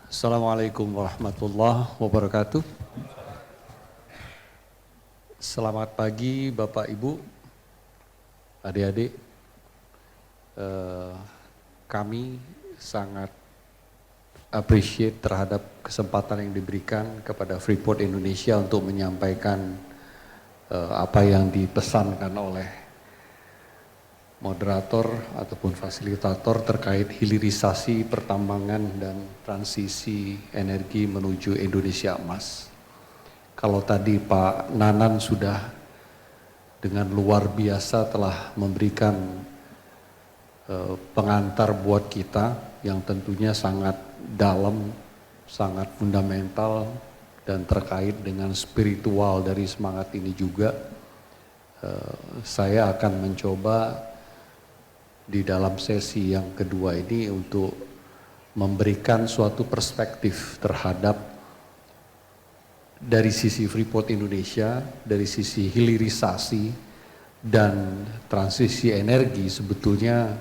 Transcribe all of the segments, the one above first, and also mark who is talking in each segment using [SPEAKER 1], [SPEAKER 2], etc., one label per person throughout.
[SPEAKER 1] Assalamualaikum warahmatullahi wabarakatuh. Selamat pagi Bapak Ibu, adik-adik. Kami sangat appreciate terhadap kesempatan yang diberikan kepada Freeport Indonesia untuk menyampaikan apa yang dipesankan oleh moderator ataupun fasilitator terkait hilirisasi pertambangan dan transisi energi menuju Indonesia Emas. Kalau tadi Pak Nanan sudah dengan luar biasa telah memberikan pengantar buat kita yang tentunya sangat dalam, sangat fundamental dan terkait dengan spiritual dari semangat ini juga. Saya akan mencoba di dalam sesi yang kedua ini untuk memberikan suatu perspektif terhadap dari sisi Freeport Indonesia, dari sisi hilirisasi dan transisi energi sebetulnya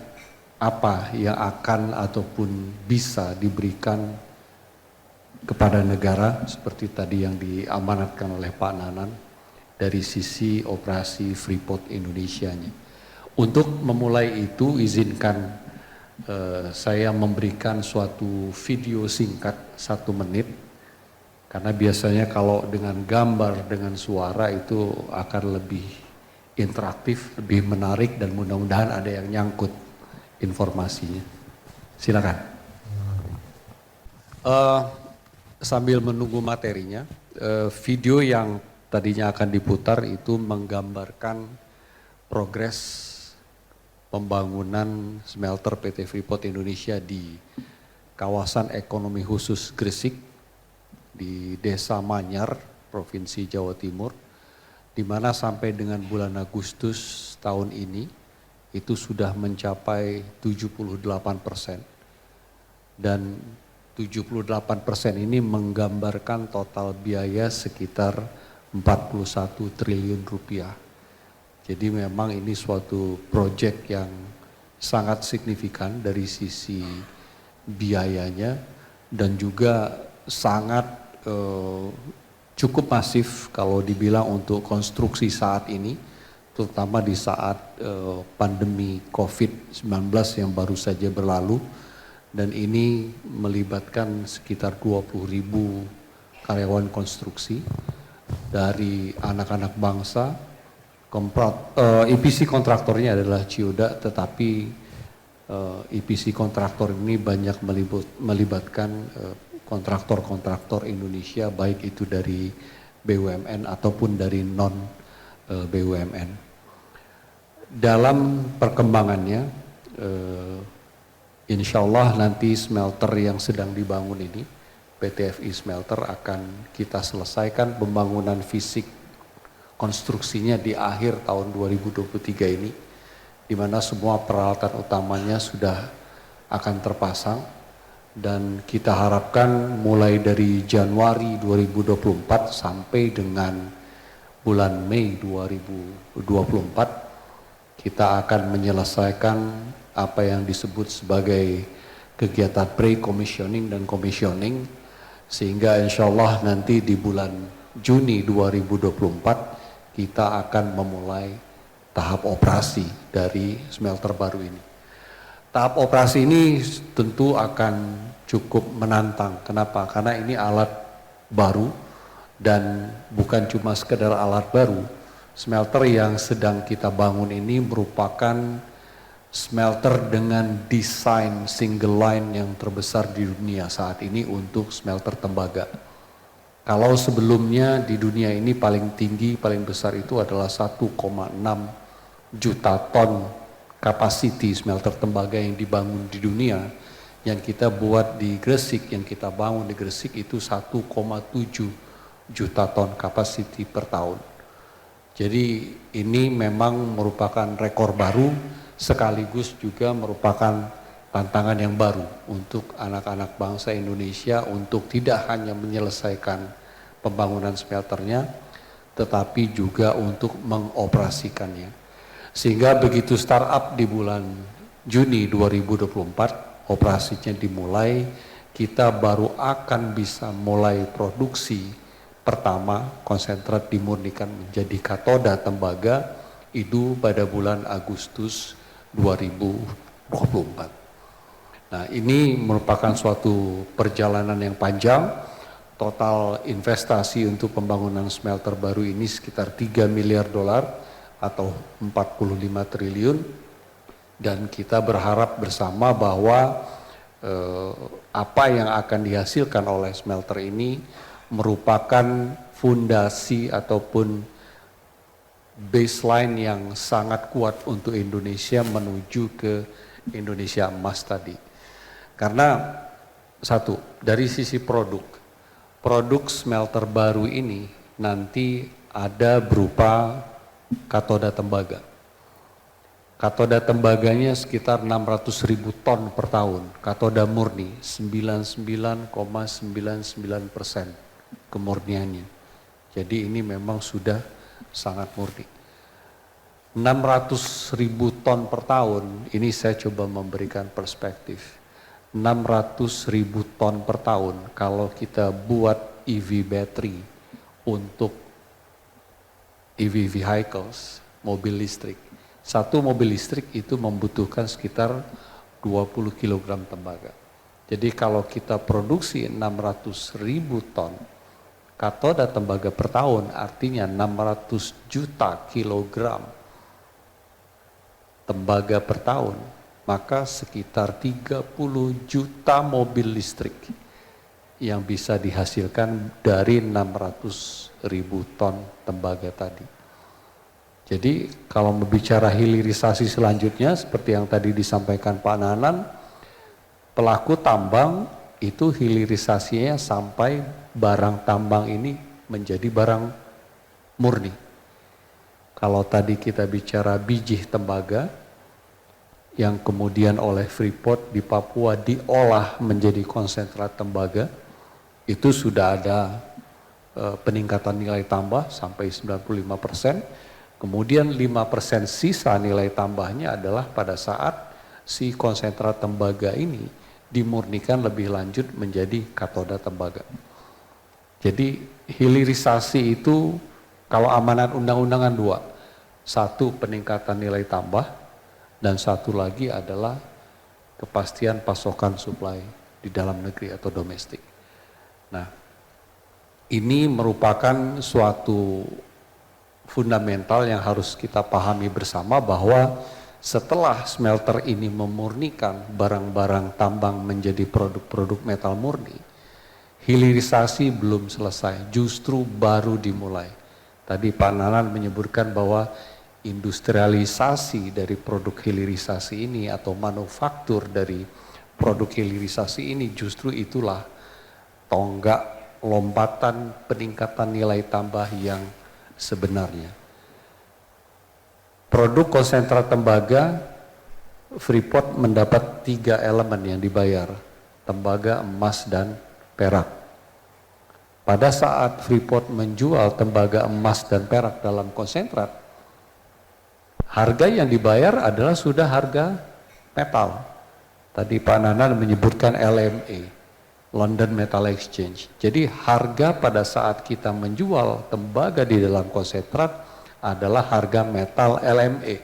[SPEAKER 1] apa yang akan ataupun bisa diberikan kepada negara seperti tadi yang diamanatkan oleh Pak Nanan dari sisi operasi Freeport Indonesia-nya. Untuk memulai itu izinkan saya memberikan suatu video singkat 1 menit karena biasanya kalau dengan gambar dengan suara itu akan lebih interaktif, lebih menarik dan mudah-mudahan ada yang nyangkut informasinya. Silakan. Sambil menunggu materinya, video yang tadinya akan diputar itu menggambarkan progres pembangunan smelter PT Freeport Indonesia di kawasan ekonomi khusus Gresik di Desa Manyar, Provinsi Jawa Timur, di mana sampai dengan bulan Agustus tahun ini itu sudah mencapai 78%. Dan 78% ini menggambarkan total biaya sekitar 41 triliun rupiah. Jadi memang ini suatu proyek yang sangat signifikan dari sisi biayanya dan juga sangat cukup masif kalau dibilang untuk konstruksi saat ini, terutama di saat pandemi COVID-19 yang baru saja berlalu dan ini melibatkan sekitar 20.000 karyawan konstruksi dari anak-anak bangsa. EPC kontraktornya adalah Ciuda, tetapi EPC kontraktor ini banyak melibatkan kontraktor-kontraktor Indonesia, baik itu dari BUMN ataupun dari non BUMN. Dalam perkembangannya, insya Allah nanti smelter yang sedang dibangun ini, PT FI Smelter akan kita selesaikan pembangunan fisik konstruksinya di akhir tahun 2023 ini, di mana semua peralatan utamanya sudah akan terpasang dan kita harapkan mulai dari Januari 2024 sampai dengan bulan Mei 2024 kita akan menyelesaikan apa yang disebut sebagai kegiatan pre-commissioning dan commissioning, sehingga insya Allah nanti di bulan Juni 2024 kita akan memulai tahap operasi dari smelter baru ini. Tahap operasi ini tentu akan cukup menantang. Kenapa? Karena ini alat baru dan bukan cuma sekedar alat baru. Smelter yang sedang kita bangun ini merupakan smelter dengan desain single line yang terbesar di dunia saat ini untuk smelter tembaga. Kalau sebelumnya di dunia ini paling tinggi, paling besar itu adalah 1,6 juta ton kapasiti smelter tembaga yang dibangun di dunia. Yang kita buat di Gresik, yang kita bangun di Gresik itu 1,7 juta ton kapasiti per tahun. Jadi ini memang merupakan rekor baru sekaligus juga merupakan tantangan yang baru untuk anak-anak bangsa Indonesia untuk tidak hanya menyelesaikan pembangunan smelternya, tetapi juga untuk mengoperasikannya. Sehingga begitu startup di bulan Juni 2024, operasinya dimulai kita baru akan bisa mulai produksi pertama konsentrat dimurnikan menjadi katoda tembaga itu pada bulan Agustus 2024. Nah, ini merupakan suatu perjalanan yang panjang. Total investasi untuk pembangunan smelter baru ini sekitar 3 miliar dolar atau 45 triliun. Dan kita berharap bersama bahwa apa yang akan dihasilkan oleh smelter ini merupakan fondasi ataupun baseline yang sangat kuat untuk Indonesia menuju ke Indonesia emas tadi. Karena satu, dari sisi produk smelter baru ini nanti ada berupa katoda tembaga. Katoda tembaganya sekitar 600.000 ton per tahun, katoda murni 99,99% kemurniannya. Jadi ini memang sudah sangat murni. 600.000 ton per tahun, ini saya coba memberikan perspektif. 600.000 ton per tahun kalau kita buat EV battery untuk EV vehicles, mobil listrik. Satu mobil listrik itu membutuhkan sekitar 20 kg tembaga. Jadi kalau kita produksi 600.000 ton katoda tembaga per tahun, artinya 600 juta kilogram tembaga per tahun, maka sekitar 30 juta mobil listrik yang bisa dihasilkan dari 600.000 ton tembaga tadi. Jadi kalau berbicara hilirisasi selanjutnya seperti yang tadi disampaikan Pak Nanan, pelaku tambang itu hilirisasinya sampai barang tambang ini menjadi barang murni. Kalau tadi kita bicara biji tembaga yang kemudian oleh Freeport di Papua diolah menjadi konsentrat tembaga, itu sudah ada peningkatan nilai tambah sampai 95%. Kemudian 5% sisa nilai tambahnya adalah pada saat si konsentrat tembaga ini dimurnikan lebih lanjut menjadi katoda tembaga. Jadi hilirisasi itu kalau amanat undang-undangan dua. Satu, peningkatan nilai tambah, dan satu lagi adalah kepastian pasokan suplai di dalam negeri atau domestik. Nah, ini merupakan suatu fundamental yang harus kita pahami bersama bahwa setelah smelter ini memurnikan barang-barang tambang menjadi produk-produk metal murni, hilirisasi belum selesai, justru baru dimulai. Tadi Pak Nanan menyebutkan bahwa industrialisasi dari produk hilirisasi ini atau manufaktur dari produk hilirisasi ini justru itulah tonggak lompatan peningkatan nilai tambah yang sebenarnya. Produk konsentrat tembaga, Freeport mendapat 3 elemen yang dibayar, tembaga, emas, dan perak. Pada saat Freeport menjual tembaga, emas, dan perak dalam konsentrat, harga yang dibayar adalah sudah harga metal. Tadi Pak Nanan menyebutkan LME, London Metal Exchange. Jadi harga pada saat kita menjual tembaga di dalam konsentrat adalah harga metal LME.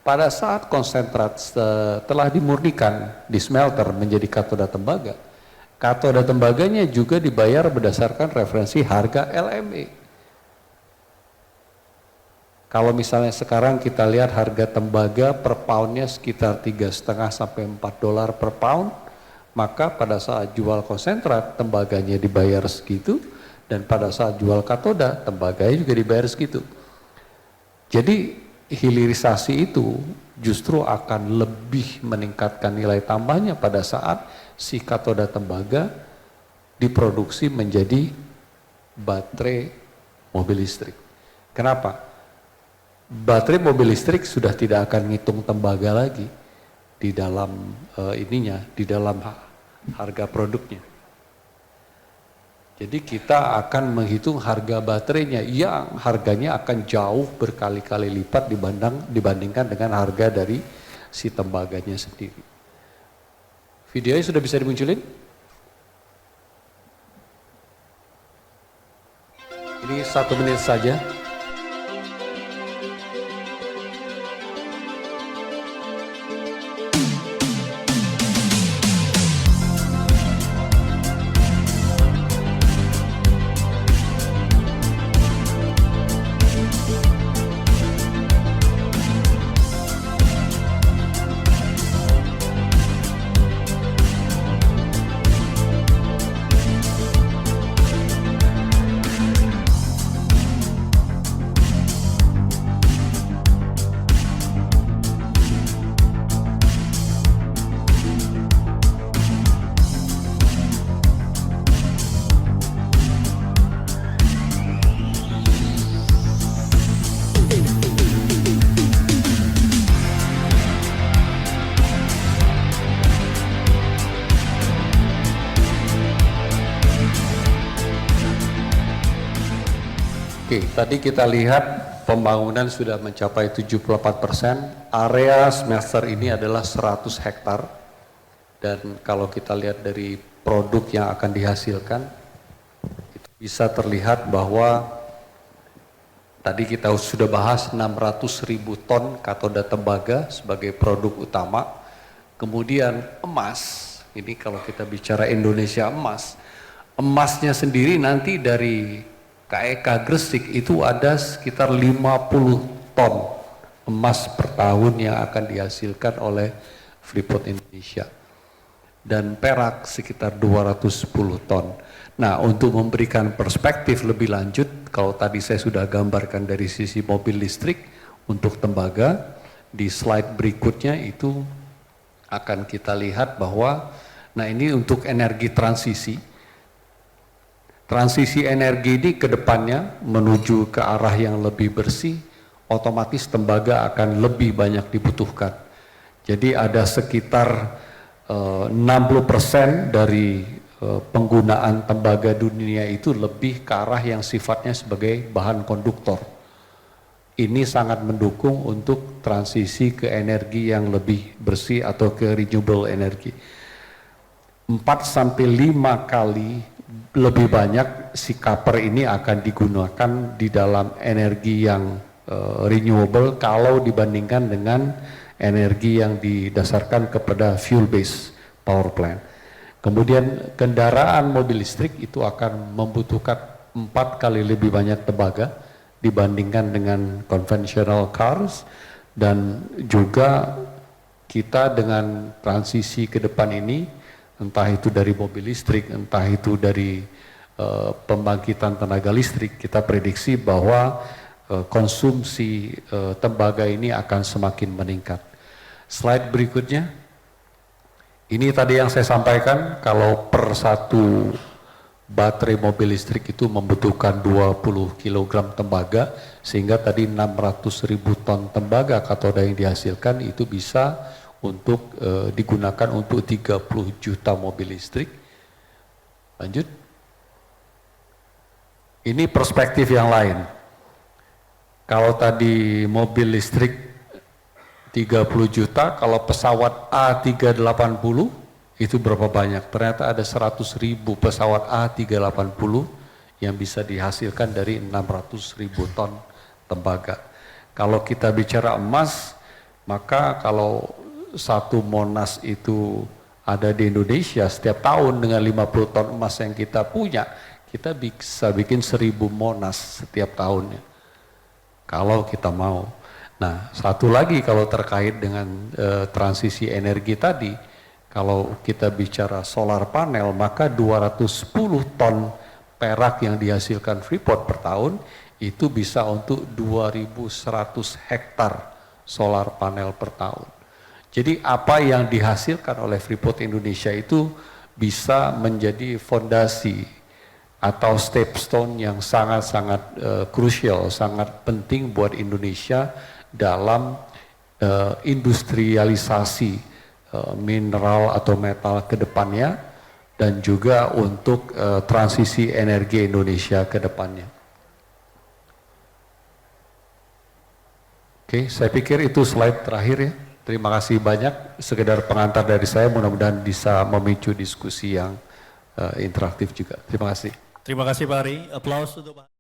[SPEAKER 1] Pada saat konsentrat telah dimurnikan di smelter menjadi katoda tembaganya juga dibayar berdasarkan referensi harga LME. Kalau misalnya sekarang kita lihat harga tembaga per poundnya sekitar 3,5 sampai 4 dolar per pound, maka pada saat jual konsentrat tembaganya dibayar segitu, dan pada saat jual katoda tembaganya juga dibayar segitu. Jadi hilirisasi itu justru akan lebih meningkatkan nilai tambahnya pada saat si katoda tembaga diproduksi menjadi baterai mobil listrik. Kenapa? Baterai mobil listrik sudah tidak akan ngitung tembaga lagi di dalam di dalam harga produknya. Jadi kita akan menghitung harga baterainya yang harganya akan jauh berkali-kali lipat dibandingkan dengan harga dari si tembaganya sendiri. Videonya sudah bisa dimunculin? Ini 1 menit saja. Oke, tadi kita lihat pembangunan sudah mencapai 74%, area semester ini adalah 100 hektar, dan kalau kita lihat dari produk yang akan dihasilkan, itu bisa terlihat bahwa tadi kita sudah bahas 600.000 ton katoda tembaga sebagai produk utama, kemudian emas, ini kalau kita bicara Indonesia emasnya sendiri nanti dari KEK Gresik itu ada sekitar 50 ton emas per tahun yang akan dihasilkan oleh Freeport Indonesia. Dan perak sekitar 210 ton. Nah, untuk memberikan perspektif lebih lanjut, kalau tadi saya sudah gambarkan dari sisi mobil listrik untuk tembaga, di slide berikutnya itu akan kita lihat bahwa, nah ini untuk energi transisi. Transisi energi ini ke depannya menuju ke arah yang lebih bersih, otomatis tembaga akan lebih banyak dibutuhkan. Jadi ada sekitar 60% dari penggunaan tembaga dunia itu lebih ke arah yang sifatnya sebagai bahan konduktor. Ini sangat mendukung untuk transisi ke energi yang lebih bersih atau ke renewable energy. 4-5 kali lebih banyak si copper ini akan digunakan di dalam energi yang renewable kalau dibandingkan dengan energi yang didasarkan kepada fuel based power plant. Kemudian kendaraan mobil listrik itu akan membutuhkan 4 kali lebih banyak tembaga dibandingkan dengan conventional cars, dan juga kita dengan transisi ke depan ini, entah itu dari mobil listrik, entah itu dari pembangkitan tenaga listrik, kita prediksi bahwa konsumsi tembaga ini akan semakin meningkat. Slide berikutnya, ini tadi yang saya sampaikan, kalau per satu baterai mobil listrik itu membutuhkan 20 kg tembaga, sehingga tadi 600.000 ton tembaga katoda yang dihasilkan itu bisa untuk digunakan untuk 30 juta mobil listrik. Lanjut. Ini perspektif yang lain. Kalau tadi mobil listrik 30 juta, kalau pesawat A380 itu berapa banyak? Ternyata ada 100.000 pesawat A380 yang bisa dihasilkan dari 600.000 ton tembaga. Kalau kita bicara emas, maka kalau satu Monas itu ada di Indonesia setiap tahun dengan 50 ton emas yang kita punya, kita bisa bikin 1000 Monas setiap tahunnya kalau kita mau. Nah, satu lagi kalau terkait dengan transisi energi tadi, kalau kita bicara solar panel, maka 210 ton perak yang dihasilkan Freeport per tahun itu bisa untuk 2.100 hektar solar panel per tahun. Jadi apa yang dihasilkan oleh Freeport Indonesia itu bisa menjadi fondasi atau stepstone yang sangat-sangat krusial, sangat penting buat Indonesia dalam industrialisasi mineral atau metal ke depannya, dan juga untuk transisi energi Indonesia ke depannya. Oke, saya pikir itu slide terakhir ya. Terima kasih banyak, sekedar pengantar dari saya, mudah-mudahan bisa memicu diskusi yang interaktif juga. Terima kasih.
[SPEAKER 2] Terima kasih Pak Ari, aplaus untuk Pak